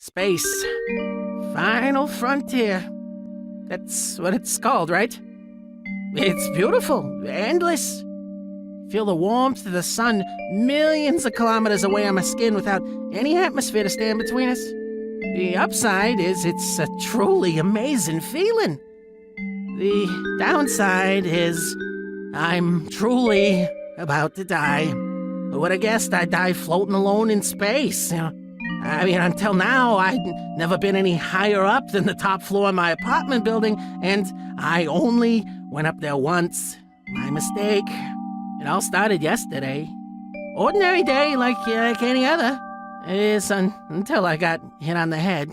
Space. Final frontier. That's what it's called, right? It's beautiful, endless. Feel the warmth of the sun millions of kilometers away on my skin without any atmosphere to stand between us. The upside is it's a truly amazing feeling. The downside is I'm truly about to die. Who would have guessed I'd die floating alone in space? I mean, until now, I'd never been any higher up than the top floor of my apartment building, and I only went up there once. My mistake. It all started yesterday. Ordinary day like any other. Is until I got hit on the head.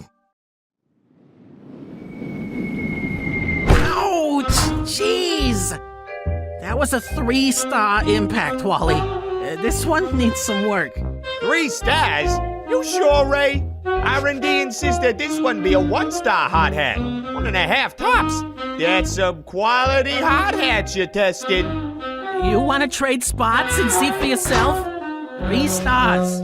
Ouch! Jeez! That was a 3-star impact, Wally. This one needs some work. 3 stars? You sure, Ray? R&D insisted this one be a 1-star hot hat. 1.5 tops. That's some quality hot hats you're testing. You want to trade spots and see for yourself? 3 stars.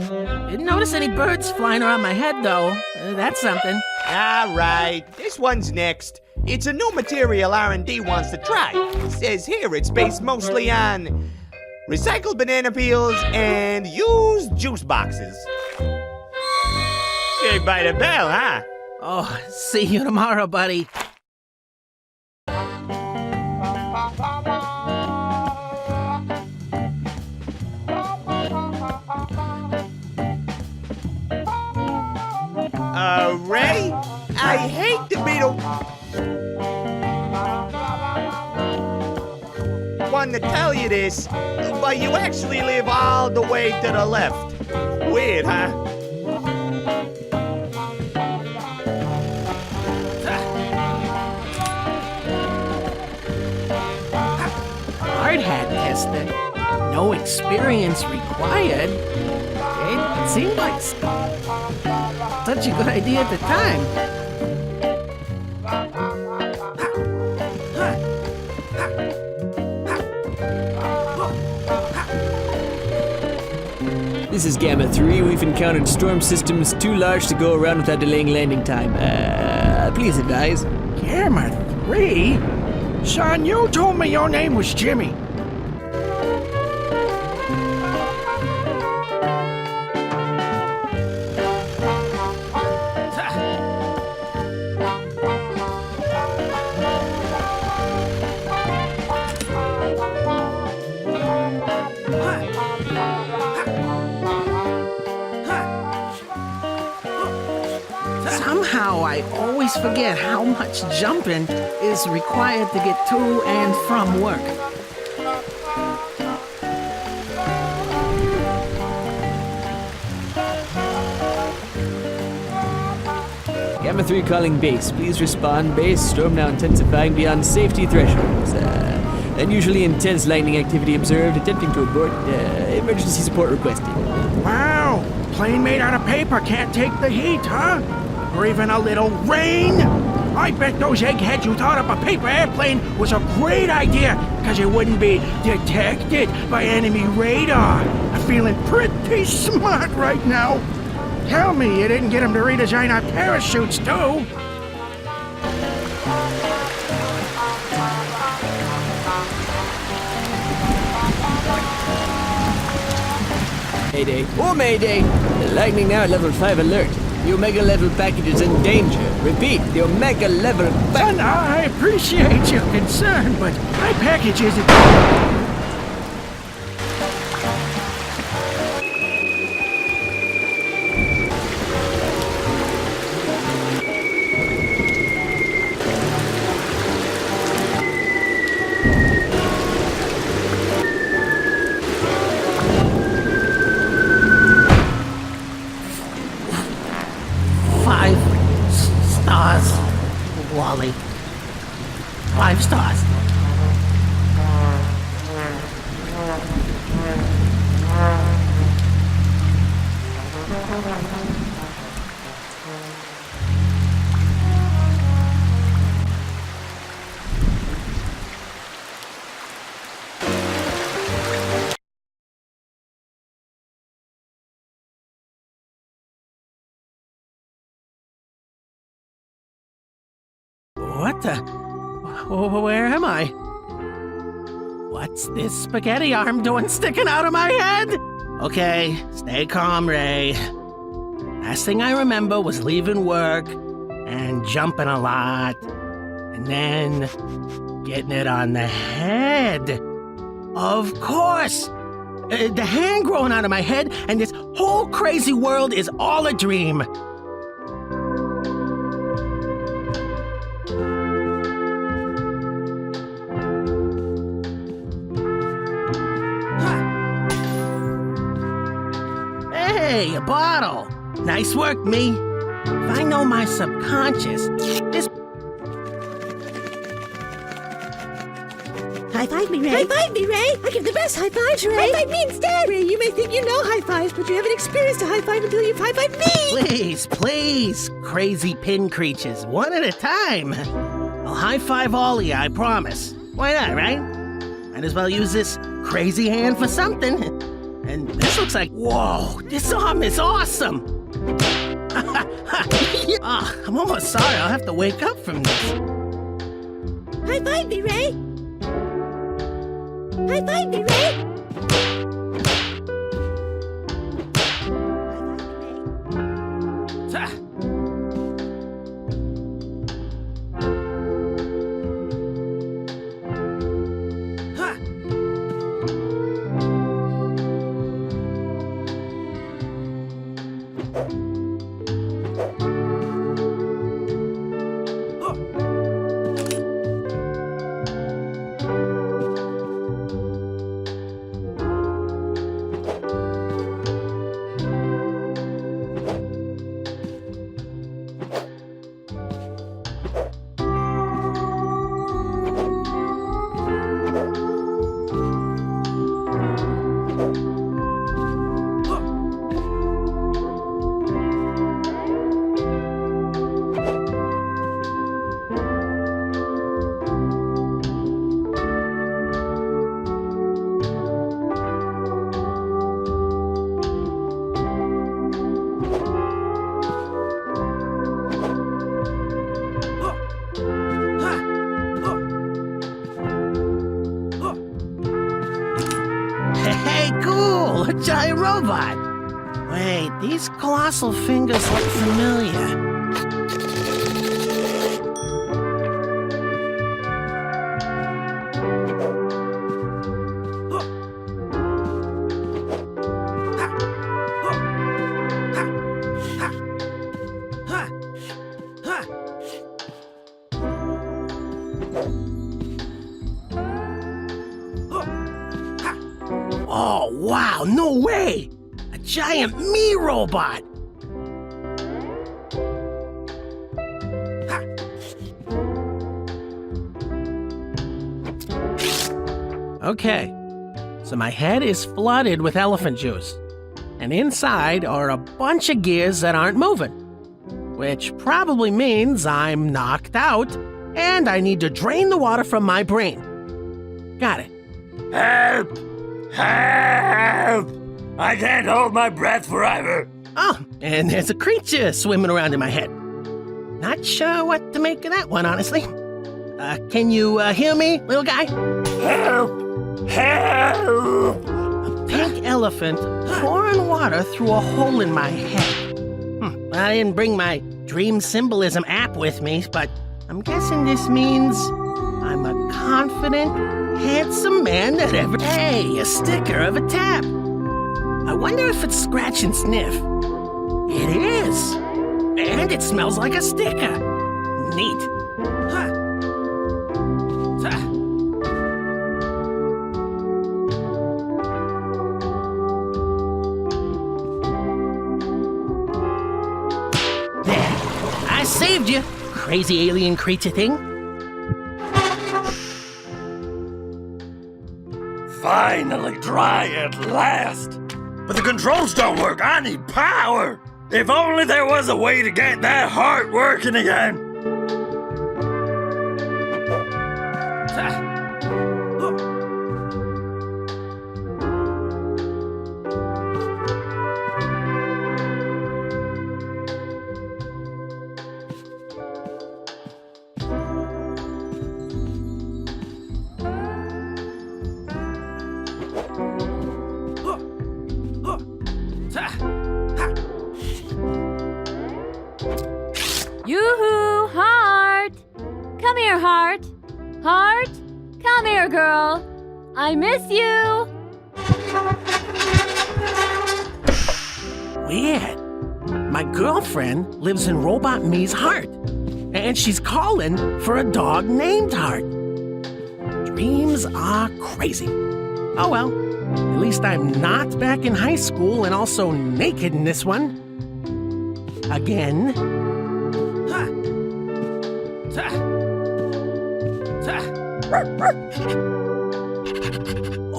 Didn't notice any birds flying around my head, though. That's something. All right, this one's next. It's a new material R&D wants to try. It says here it's based mostly on recycled banana peels and used juice boxes. Saved by the bell, huh? Oh, see you tomorrow, buddy. Ray? I hate to be the one to tell you this, but you actually live all the way to the left. Weird, huh? Hard hat tester. No experience required. It seemed like such a good idea at the time. This is Gamma 3. We've encountered storm systems too large to go around without delaying landing time. Please advise. Gamma 3? Son, you told me your name was Jimmy. Somehow I always forget how much jumping is required to get to and from work. Gamma 3 calling base. Please respond. Base. Storm now intensifying beyond safety thresholds. Unusually intense lightning activity observed. Attempting to abort. Emergency support requested. Wow, plane made out of paper can't take the heat, huh? Or even a little rain? I bet those eggheads who thought up a paper airplane was a great idea, because it wouldn't be detected by enemy radar. I'm feeling pretty smart right now. Tell me you didn't get them to redesign our parachutes, too. Mayday. Oh, Mayday! The lightning now at level 5 alert. The Omega level package is in danger. Repeat, the Omega level Son, I appreciate your concern, but my package isn't... Stars, Wally. 5 stars. What the? Where am I? What's this spaghetti arm doing sticking out of my head? Okay, stay calm, Ray. Last thing I remember was leaving work and jumping a lot, and then getting it on the head. Of course! The hand growing out of my head, and this whole crazy world is all a dream. Hey, a bottle. Nice work, me. If I know my subconscious, this... High five me, Ray. High five me, Ray. I give the best high fives, Ray. High five me instead. Ray, you may think you know high fives, but you haven't experienced a high five until you've high fived me. Please, crazy pin creatures, one at a time. I'll high five all of you, I promise. Why not, right? Might as well use this crazy hand for something. And this looks like, whoa, this arm is awesome. I'm almost sorry I'll have to wake up from this. High five me, Ray. High five me, Ray. Ah. Huh. Hey, cool! A giant robot! Wait, these colossal fingers look familiar. Oh, wow, no way! A giant me robot! Okay, so my head is flooded with elephant juice, and inside are a bunch of gears that aren't moving, which probably means I'm knocked out and I need to drain the water from my brain. Got it. Help! Help! I can't hold my breath forever. Oh, and there's a creature swimming around in my head. Not sure what to make of that one, honestly. Can you hear me, little guy? Help! Help! A pink elephant pouring water through a hole in my head. I didn't bring my dream symbolism app with me, but I'm guessing this means I'm a confident, handsome man that ever... Hey, a sticker of a tap. I wonder if it's scratch and sniff. It is. And it smells like a sticker. Neat. Huh. There. I saved you, crazy alien creature thing. Finally dry at last. But the controls don't work. I need power. If only there was a way to get that heart working again. Yoo-hoo, Heart! Come here, Heart! Heart! Come here, girl! I miss you! Weird. My girlfriend lives in Robot Me's heart, and she's calling for a dog named Heart. Dreams are crazy. Oh well, at least I'm not back in high school and also naked in this one. Again.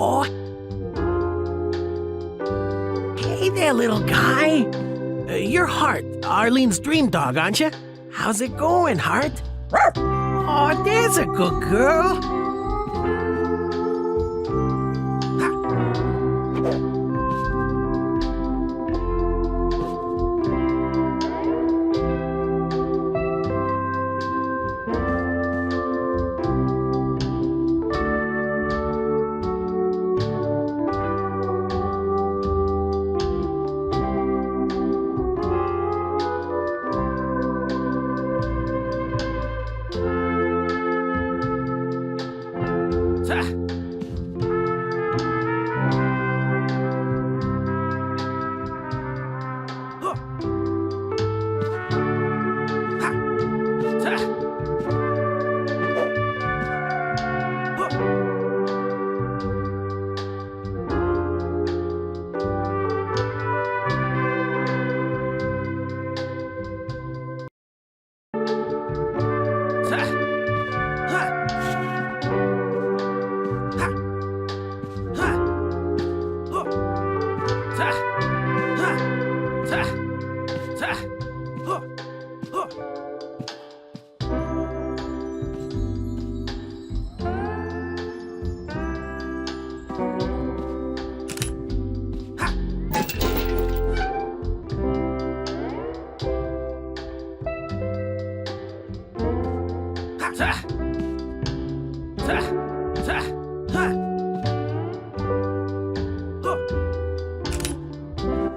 Oh. Hey there, little guy. You're Heart, Arlene's dream dog, aren't you? How's it going, Heart? Oh, there's a good girl.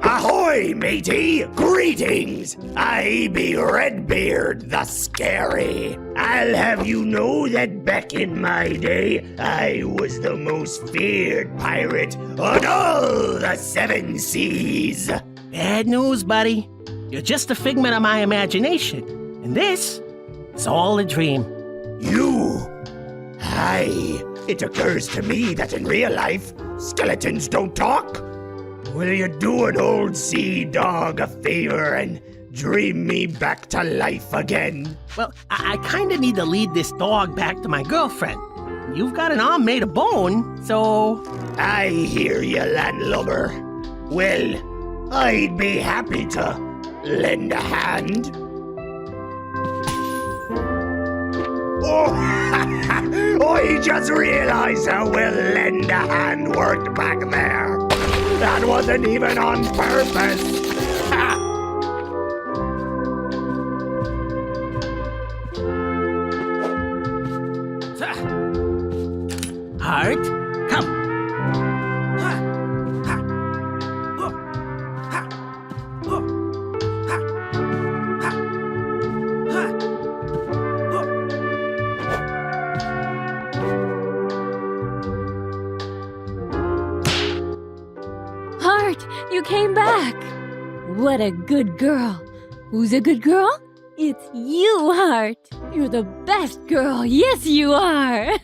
Ahoy, matey! Greetings! I be Redbeard the Scary. I'll have you know that back in my day, I was the most feared pirate on all the seven seas. Bad news, buddy. You're just a figment of my imagination. And this is all a dream. You? Aye. It occurs to me that in real life, skeletons don't talk. Will you do an old sea dog a favor and dream me back to life again? Well, I kinda need to lead this dog back to my girlfriend. You've got an arm made of bone, so... I hear you, landlubber. Well, I'd be happy to lend a hand. Oh, I just realized how well lend a hand worked back there. That wasn't even on purpose. Heart, come. Heart, you came back! What a good girl. Who's a good girl? It's you, Heart. You're the best girl. Yes, you are.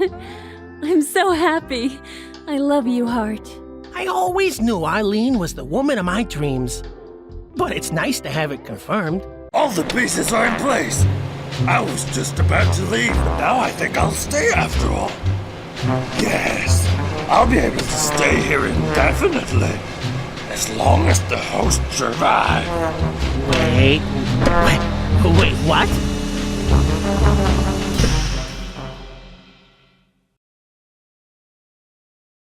I'm so happy. I love you, Heart. I always knew Arlene was the woman of my dreams. But it's nice to have it confirmed. All the pieces are in place. I was just about to leave, but now I think I'll stay after all. Yes, I'll be able to stay here indefinitely. As long as the host survives. Wait, what?